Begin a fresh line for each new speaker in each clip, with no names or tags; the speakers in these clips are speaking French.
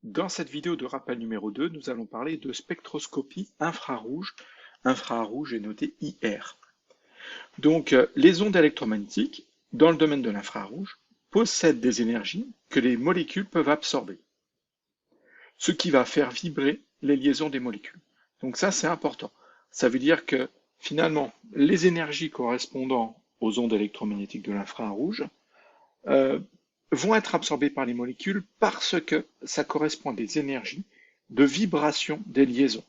Dans cette vidéo de rappel numéro 2, nous allons parler de spectroscopie infrarouge. Infrarouge est noté IR. Donc, les ondes électromagnétiques, dans le domaine de l'infrarouge, possèdent des énergies que les molécules peuvent absorber, ce qui va faire vibrer les liaisons des molécules. Donc ça, c'est important. Ça veut dire que, finalement, les énergies correspondant aux ondes électromagnétiques de l'infrarouge euh, vont être absorbées par les molécules parce que ça correspond à des énergies de vibration des liaisons.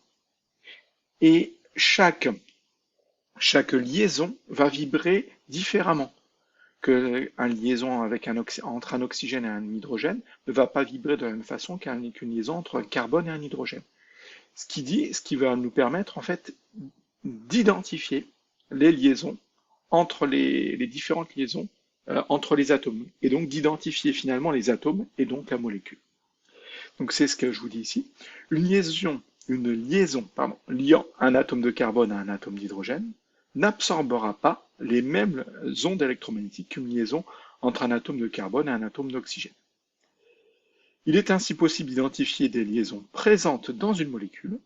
Et chaque liaison va vibrer différemment. Qu'une liaison avec entre un oxygène et un hydrogène ne va pas vibrer de la même façon qu'une liaison entre un carbone et un hydrogène. Ce qui va nous permettre en fait d'identifier les liaisons entre les différentes liaisons entre les atomes, et donc d'identifier finalement les atomes et donc la molécule. Donc c'est ce que je vous dis ici. Une liaison liant un atome de carbone à un atome d'hydrogène n'absorbera pas les mêmes ondes électromagnétiques qu'une liaison entre un atome de carbone et un atome d'oxygène. Il est ainsi possible d'identifier des liaisons présentes dans une molécule.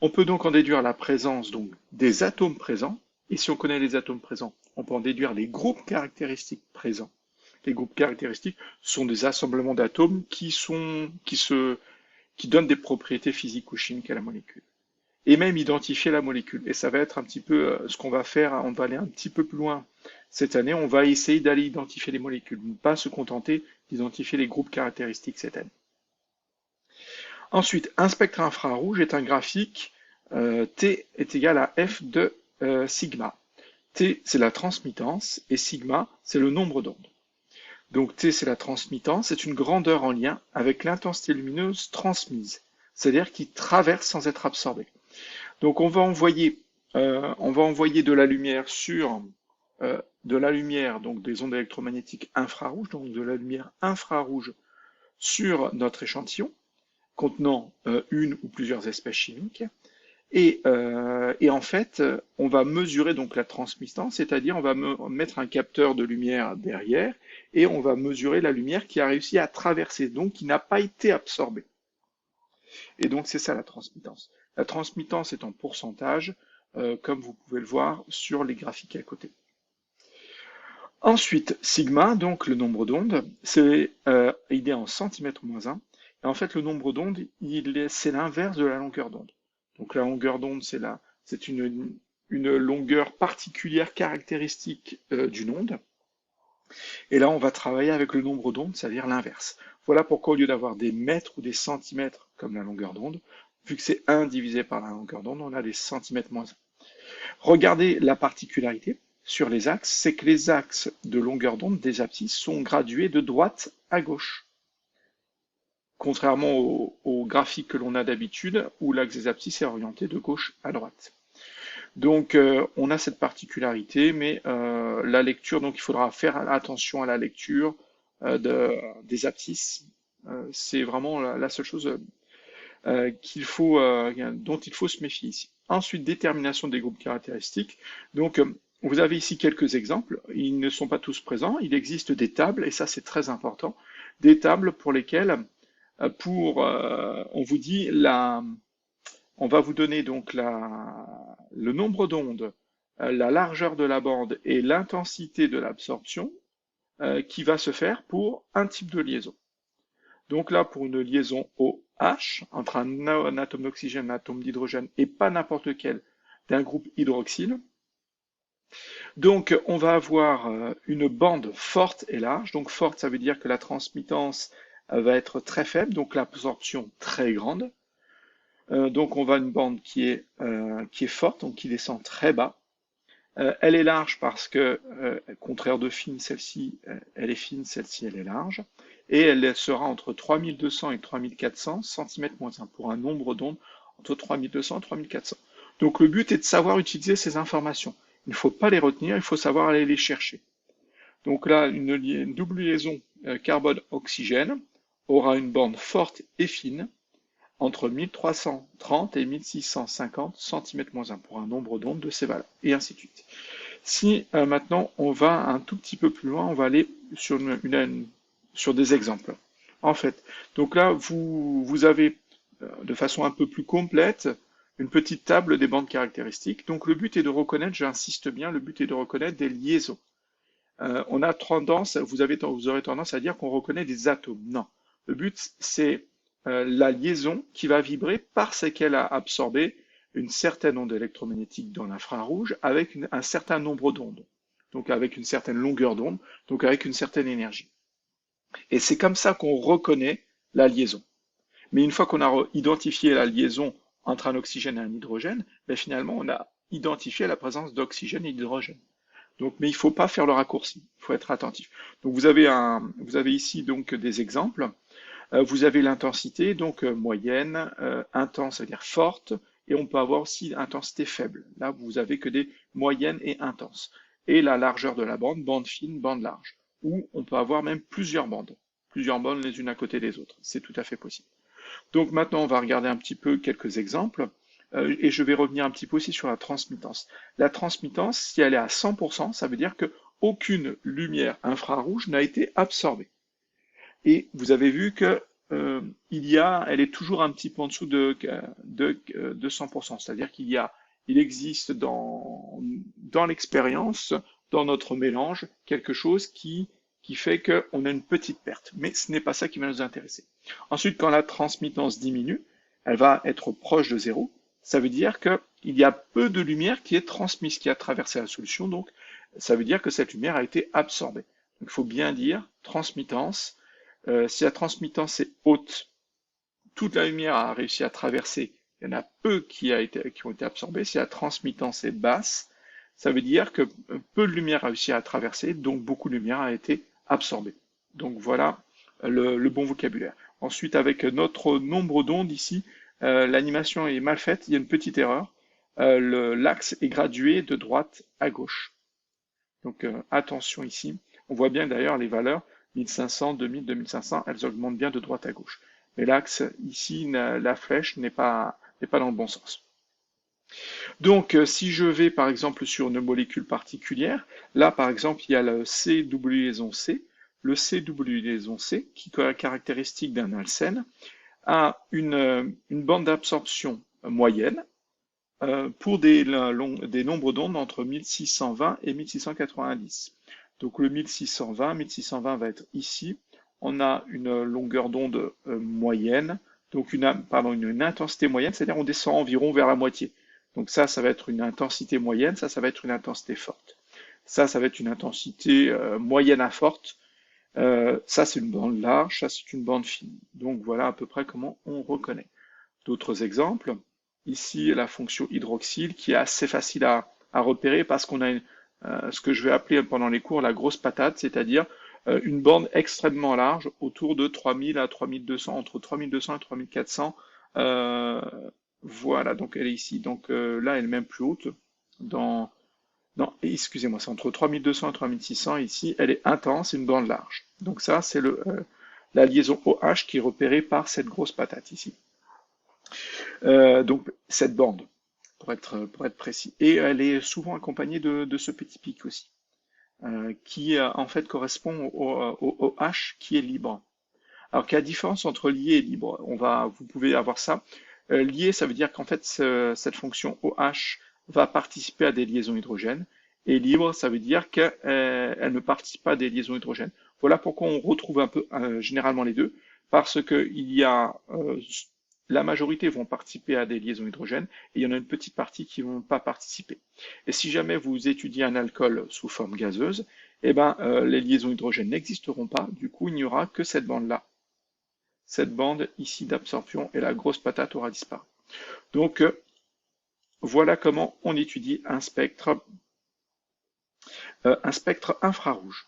On peut donc en déduire la présence donc, des atomes présents, et si on connaît les atomes présents, on peut en déduire les groupes caractéristiques présents. Les groupes caractéristiques sont des assemblements d'atomes qui donnent des propriétés physiques ou chimiques à la molécule. Et même identifier la molécule. Et ça va être un petit peu ce qu'on va faire, on va aller un petit peu plus loin cette année, on va essayer d'aller identifier les molécules, ne pas se contenter d'identifier les groupes caractéristiques cette année. Ensuite, un spectre infrarouge est un graphique T est égal à F de sigma. T, c'est la transmittance, et sigma, c'est le nombre d'ondes. Donc T, c'est la transmittance, c'est une grandeur en lien avec l'intensité lumineuse transmise, c'est-à-dire qui traverse sans être absorbée. Donc on va envoyer de la lumière donc des ondes électromagnétiques infrarouges, donc de la lumière infrarouge sur notre échantillon contenant une ou plusieurs espèces chimiques. Et en fait, on va mesurer donc la transmittance, c'est-à-dire on va mettre un capteur de lumière derrière et on va mesurer la lumière qui a réussi à traverser, donc qui n'a pas été absorbée. Et donc c'est ça la transmittance. La transmittance est en pourcentage, comme vous pouvez le voir sur les graphiques à côté. Ensuite, sigma, donc le nombre d'ondes, il est en centimètres moins 1. Et en fait, le nombre d'ondes, c'est l'inverse de la longueur d'onde. Donc la longueur d'onde, c'est une longueur particulière caractéristique d'une onde. Et là, on va travailler avec le nombre d'ondes, c'est-à-dire l'inverse. Voilà pourquoi au lieu d'avoir des mètres ou des centimètres comme la longueur d'onde, vu que c'est 1 divisé par la longueur d'onde, on a des centimètres moins 1. Regardez la particularité sur les axes, c'est que les axes de longueur d'onde des abscisses sont gradués de droite à gauche. Contrairement au graphique que l'on a d'habitude, où l'axe des abscisses est orienté de gauche à droite. Donc on a cette particularité, mais la lecture, donc il faudra faire attention à la lecture des abscisses. C'est vraiment la seule chose dont il faut se méfier ici. Ensuite, détermination des groupes caractéristiques. Donc vous avez ici quelques exemples. Ils ne sont pas tous présents. Il existe des tables, et ça c'est très important, des tables pour lesquelles on vous dit on va vous donner donc le nombre d'ondes, la largeur de la bande et l'intensité de l'absorption qui va se faire pour un type de liaison. Donc là, pour une liaison OH, entre un atome d'oxygène et un atome d'hydrogène, et pas n'importe lequel, d'un groupe hydroxyle. Donc on va avoir une bande forte et large. Donc forte, ça veut dire que la transmittance va être très faible, donc l'absorption très grande. Donc on va à une bande qui est forte, donc qui descend très bas. Elle est large parce que, contraire de fine, celle-ci, elle est fine, celle-ci, elle est large. Et elle sera entre 3200 et 3400 cm-1 pour un nombre d'ondes entre 3200 et 3400. Donc le but est de savoir utiliser ces informations. Il ne faut pas les retenir, il faut savoir aller les chercher. Donc là, une double liaison carbone-oxygène aura une bande forte et fine entre 1330 et 1650 cm-1 pour un nombre d'ondes de ces valeurs, et ainsi de suite. Si maintenant on va un tout petit peu plus loin, on va aller sur des exemples. en fait. Donc là, vous avez de façon un peu plus complète une petite table des bandes caractéristiques. Donc le but est de reconnaître, j'insiste bien, le but est de reconnaître des liaisons. On a tendance, vous aurez tendance à dire qu'on reconnaît des atomes. Non. Le but, c'est la liaison qui va vibrer parce qu'elle a absorbé une certaine onde électromagnétique dans l'infrarouge avec un certain nombre d'ondes. Donc avec une certaine longueur d'onde, donc avec une certaine énergie. Et c'est comme ça qu'on reconnaît la liaison. Mais une fois qu'on a identifié la liaison entre un oxygène et un hydrogène, ben finalement, on a identifié la présence d'oxygène et d'hydrogène. Donc, mais il ne faut pas faire le raccourci, il faut être attentif. Donc vous avez ici donc des exemples. Vous avez l'intensité, donc moyenne, intense, c'est-à-dire forte, et on peut avoir aussi intensité faible. Là, vous avez que des moyennes et intenses. Et la largeur de la bande fine, bande large. Ou on peut avoir même plusieurs bandes les unes à côté des autres. C'est tout à fait possible. Donc maintenant, on va regarder un petit peu quelques exemples. Et je vais revenir un petit peu aussi sur la transmittance. La transmittance, si elle est à 100%, ça veut dire qu'aucune lumière infrarouge n'a été absorbée. Et vous avez vu que elle est toujours un petit peu en dessous de 100%. C'est-à-dire il existe dans l'expérience, dans notre mélange, quelque chose qui fait qu'on a une petite perte. Mais ce n'est pas ça qui va nous intéresser. Ensuite, quand la transmittance diminue, elle va être proche de zéro. Ça veut dire qu'il y a peu de lumière qui est transmise, qui a traversé la solution. Donc, ça veut dire que cette lumière a été absorbée. Donc, il faut bien dire transmittance. Si la transmittance est haute, toute la lumière a réussi à traverser. Il y en a peu qui ont été absorbés. Si la transmittance est basse, ça veut dire que peu de lumière a réussi à traverser, donc beaucoup de lumière a été absorbée. Donc voilà le bon vocabulaire. Ensuite, avec notre nombre d'ondes ici, l'animation est mal faite, il y a une petite erreur. L'axe est gradué de droite à gauche. Donc attention ici. On voit bien d'ailleurs les valeurs 1500, 2000, 2500, elles augmentent bien de droite à gauche. Mais l'axe ici, la flèche n'est pas dans le bon sens. Donc si je vais par exemple sur une molécule particulière, là par exemple il y a le CW liaison C. Le CW liaison C, qui est la caractéristique d'un alcène, a une bande d'absorption moyenne pour des nombres d'ondes entre 1620 et 1690. Donc le 1620 va être ici. On a une longueur d'onde moyenne, donc une intensité moyenne, c'est-à-dire on descend environ vers la moitié. Donc ça va être une intensité moyenne, ça va être une intensité forte. Ça va être une intensité moyenne à forte. Ça, c'est une bande large, ça, c'est une bande fine. Donc voilà à peu près comment on reconnaît. D'autres exemples. Ici, la fonction hydroxyle qui est assez facile à repérer parce qu'on a ce que je vais appeler pendant les cours la grosse patate, c'est-à-dire une bande extrêmement large autour de 3000 à 3200, entre 3200 et 3400. Voilà, donc elle est ici. Donc là, elle est même plus haute. Non, excusez-moi, c'est entre 3200 et 3600. Ici, elle est intense, une bande large. Donc ça, c'est la liaison OH qui est repérée par cette grosse patate ici. Donc cette bande, pour être précis. Et elle est souvent accompagnée de ce petit pic aussi, qui en fait correspond au OH qui est libre. Alors quelle est la différence entre lié et libre? Vous pouvez avoir ça. Lié, ça veut dire qu'en fait cette fonction OH va participer à des liaisons hydrogènes, et libre, ça veut dire qu'elle ne participe pas à des liaisons hydrogènes. Voilà pourquoi on retrouve un peu généralement les deux, parce que la majorité vont participer à des liaisons hydrogènes, et il y en a une petite partie qui ne vont pas participer. Et si jamais vous étudiez un alcool sous forme gazeuse, eh ben, les liaisons hydrogènes n'existeront pas, du coup il n'y aura que cette bande-là. Cette bande ici d'absorption et la grosse patate aura disparu. Donc voilà comment on étudie un spectre infrarouge.